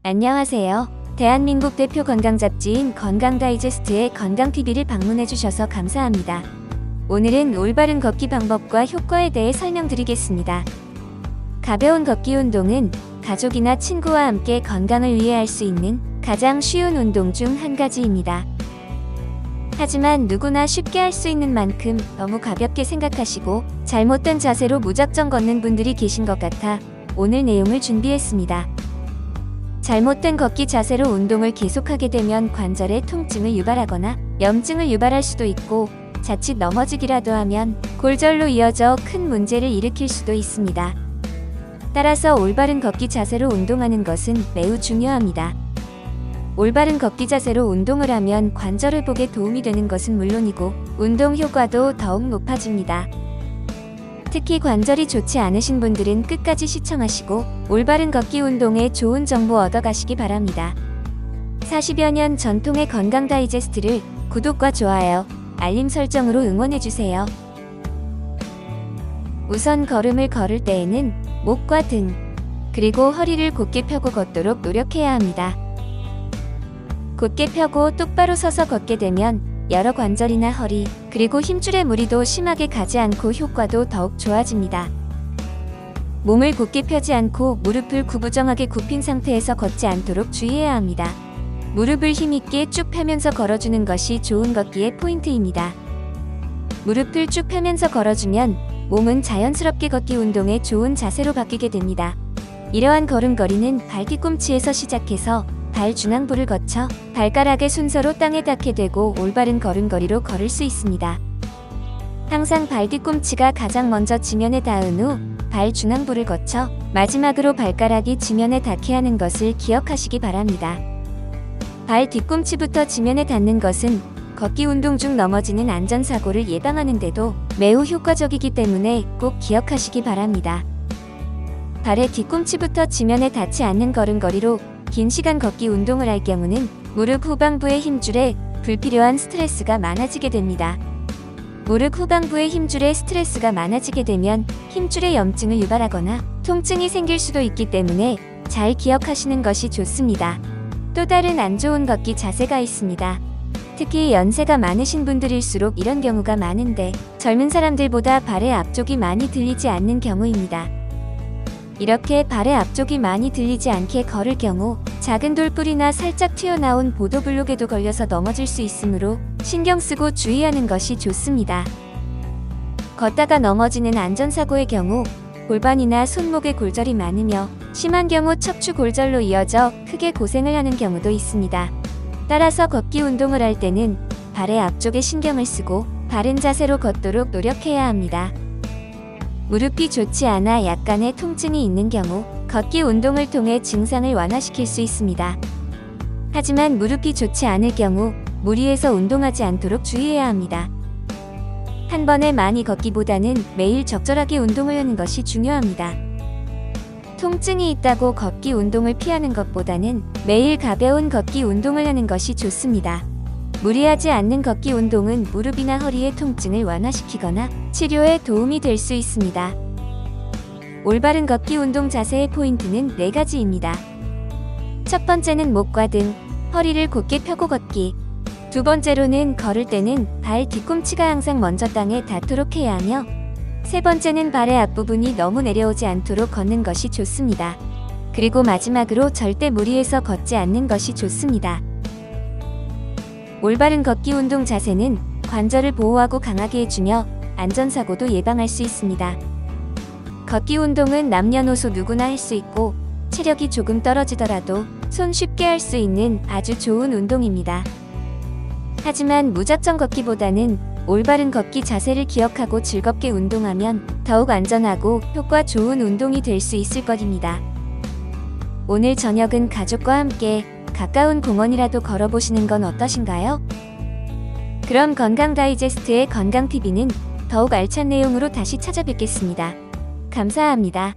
안녕하세요. 대한민국 대표 건강잡지인 건강다이제스트의 건강TV를 방문해주셔서 감사합니다. 오늘은 올바른 걷기 방법과 효과에 대해 설명드리겠습니다. 가벼운 걷기 운동은 가족이나 친구와 함께 건강을 위해 할 수 있는 가장 쉬운 운동 중 한 가지입니다. 하지만 누구나 쉽게 할 수 있는 만큼 너무 가볍게 생각하시고 잘못된 자세로 무작정 걷는 분들이 계신 것 같아 오늘 내용을 준비했습니다. 잘못된 걷기 자세로 운동을 계속하게 되면 관절에 통증을 유발하거나 염증을 유발할 수도 있고 자칫 넘어지기라도 하면 골절로 이어져 큰 문제를 일으킬 수도 있습니다. 따라서 올바른 걷기 자세로 운동하는 것은 매우 중요합니다. 올바른 걷기 자세로 운동을 하면 관절 회복에 도움이 되는 것은 물론이고 운동 효과도 더욱 높아집니다. 특히 관절이 좋지 않으신 분들은 끝까지 시청하시고 올바른 걷기 운동에 좋은 정보 얻어가시기 바랍니다. 40여 년 전통의 건강 다이제스트를 구독과 좋아요, 알림 설정으로 응원해주세요. 우선 걸음을 걸을 때에는 목과 등, 그리고 허리를 곧게 펴고 걷도록 노력해야 합니다. 곧게 펴고 똑바로 서서 걷게 되면 여러 관절이나 허리, 그리고 힘줄의 무리도 심하게 가지 않고 효과도 더욱 좋아집니다. 몸을 곧게 펴지 않고 무릎을 구부정하게 굽힌 상태에서 걷지 않도록 주의해야 합니다. 무릎을 힘있게 쭉 펴면서 걸어주는 것이 좋은 걷기의 포인트입니다. 무릎을 쭉 펴면서 걸어주면 몸은 자연스럽게 걷기 운동에 좋은 자세로 바뀌게 됩니다. 이러한 걸음걸이는 발 뒤꿈치에서 시작해서 발 중앙부를 거쳐 발가락의 순서로 땅에 닿게 되고 올바른 걸음걸이로 걸을 수 있습니다. 항상 발 뒤꿈치가 가장 먼저 지면에 닿은 후 발 중앙부를 거쳐 마지막으로 발가락이 지면에 닿게 하는 것을 기억하시기 바랍니다. 발 뒤꿈치부터 지면에 닿는 것은 걷기 운동 중 넘어지는 안전사고를 예방하는 데도 매우 효과적이기 때문에 꼭 기억하시기 바랍니다. 발의 뒤꿈치부터 지면에 닿지 않는 걸음걸이로 긴 시간 걷기 운동을 할 경우는 무릎 후방부의 힘줄에 불필요한 스트레스가 많아지게 됩니다. 무릎 후방부의 힘줄에 스트레스가 많아지게 되면 힘줄에 염증을 유발하거나 통증이 생길 수도 있기 때문에 잘 기억하시는 것이 좋습니다. 또 다른 안 좋은 걷기 자세가 있습니다. 특히 연세가 많으신 분들일수록 이런 경우가 많은데 젊은 사람들보다 발의 앞쪽이 많이 들리지 않는 경우입니다. 이렇게 발의 앞쪽이 많이 들리지 않게 걸을 경우 작은 돌불이나 살짝 튀어나온 보도블록에도 걸려서 넘어질 수 있으므로 신경 쓰고 주의하는 것이 좋습니다. 걷다가 넘어지는 안전사고의 경우 골반이나 손목에 골절이 많으며 심한 경우 척추 골절로 이어져 크게 고생을 하는 경우도 있습니다. 따라서 걷기 운동을 할 때는 발의 앞쪽에 신경을 쓰고 바른 자세로 걷도록 노력해야 합니다. 무릎이 좋지 않아 약간의 통증이 있는 경우 걷기 운동을 통해 증상을 완화시킬 수 있습니다. 하지만 무릎이 좋지 않을 경우 무리해서 운동하지 않도록 주의해야 합니다. 한 번에 많이 걷기보다는 매일 적절하게 운동을 하는 것이 중요합니다. 통증이 있다고 걷기 운동을 피하는 것보다는 매일 가벼운 걷기 운동을 하는 것이 좋습니다. 무리하지 않는 걷기 운동은 무릎이나 허리의 통증을 완화시키거나 치료에 도움이 될 수 있습니다. 올바른 걷기 운동 자세의 포인트는 4가지입니다. 첫 번째는 목과 등, 허리를 곧게 펴고 걷기. 두 번째로는 걸을 때는 발 뒤꿈치가 항상 먼저 땅에 닿도록 해야 하며 세 번째는 발의 앞부분이 너무 내려오지 않도록 걷는 것이 좋습니다. 그리고 마지막으로 절대 무리해서 걷지 않는 것이 좋습니다. 올바른 걷기 운동 자세는 관절을 보호하고 강하게 해주며 안전사고도 예방할 수 있습니다. 걷기 운동은 남녀노소 누구나 할 수 있고 체력이 조금 떨어지더라도 손 쉽게 할 수 있는 아주 좋은 운동입니다. 하지만 무작정 걷기보다는 올바른 걷기 자세를 기억하고 즐겁게 운동하면 더욱 안전하고 효과 좋은 운동이 될 수 있을 것입니다. 오늘 저녁은 가족과 함께 가까운 공원이라도 걸어보시는 건 어떠신가요? 그럼 건강 다이제스트의 건강TV는 더욱 알찬 내용으로 다시 찾아뵙겠습니다. 감사합니다.